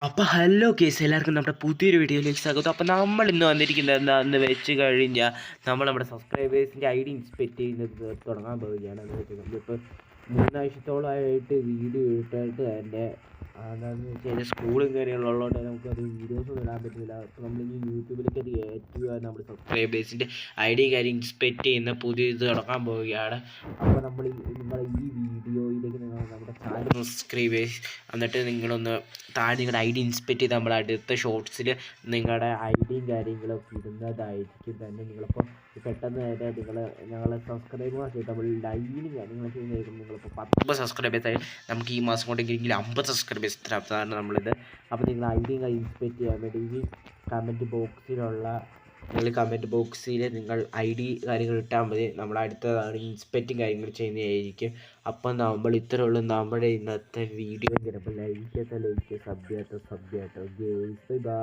അപ്പോൾ hello case എല്ലാവർക്കും നമ്മുടെ പുതിയൊരു വീഡിയോയിലേക്ക് സ്വാഗതം. അപ്പോൾ നമ്മൾ ഇന്ന് വന്നിരിക്കുന്നത് എന്താണെന്ന് വെച്ച് കഴിഞ്ഞാൽ നമ്മുടെ സബ്സ്ക്രൈബേഴ്സിൻ്റെ ഐ ഡി ഇൻസ്പെക്ട് ചെയ്യുന്നത് തുടങ്ങാൻ പോവുകയാണ്. എന്ന് വെച്ചാൽ നമ്മളിപ്പോൾ 3 ആഴ്ചത്തോളമായിട്ട് വീഡിയോ ഇട്ടിട്ട് തന്നെ എന്താണെന്ന് വെച്ച് കഴിഞ്ഞാൽ സ്കൂളും കാര്യങ്ങളുള്ളതുകൊണ്ട് നമുക്കത് വീഡിയോസൊന്നും ഇടാൻ പറ്റില്ല. അപ്പോൾ നമ്മളിനി യൂട്യൂബിലേക്ക് അത് കയറ്റുക, നമ്മുടെ സബ്സ്ക്രൈബേഴ്സിൻ്റെ ഐ ഡി കാര്യം ഇൻസ്പെക്ട് ചെയ്യുന്ന പുതിയ ഇത് തുടങ്ങാൻ പോവുകയാണ്. അപ്പോൾ നിങ്ങളെ ഈ വീഡിയോയിലേക്ക് നിങ്ങൾ നമ്മുടെ ചാനൽ സബ്സ്ക്രൈബേഴ്സ് എന്നിട്ട് നിങ്ങളൊന്ന് താഴെ നിങ്ങളുടെ ഐ ഡി ഇൻസ്പെക്ട് ചെയ്ത് നമ്മൾ അടുത്ത ഷോർട്സിൽ നിങ്ങളുടെ ഐ ഡിയും കാര്യങ്ങളൊക്കെ ഇടുന്നതായിരിക്കും. തന്നെ നിങ്ങളിപ്പോൾ പെട്ടെന്ന് തന്നെ ഞങ്ങളെ സബ്സ്ക്രൈബേഴ്സ് ആയിട്ട് നമ്മൾ ലൈവിലും കാര്യങ്ങളൊക്കെ ചെയ്യുന്നതായിരിക്കും. നിങ്ങളിപ്പോൾ 10 സബ്സ്ക്രൈബേഴ്സായി നമുക്ക് ഈ മാസം കൊണ്ടെങ്കിൽ 50 സബ്സ്ക്രൈബേഴ്സ് ഇത്രയാണ് നമ്മളിത്. അപ്പോൾ നിങ്ങൾ ഐ ഡിയും കാര്യം ഇൻസ്പെക്ട് ചെയ്യാൻ വേണ്ടി ഈ കമൻറ്റ് ബോക്സിൽ നിങ്ങൾ ഐ ഡി കാര്യങ്ങൾ ഇട്ടാൽ മതി. നമ്മൾ അടുത്തതാണ് ഇൻസ്പെക്റ്റും കാര്യങ്ങൾ ചെയ്യുന്നതായിരിക്കും. അപ്പം നമ്മൾ ഇത്രയുള്ളൂ നമ്മുടെ ഇന്നത്തെ വീഡിയോ. ചിലപ്പോൾ ലൈക്ക് സബ്യാട്ടോ ഗേൾസ്. ബൈ.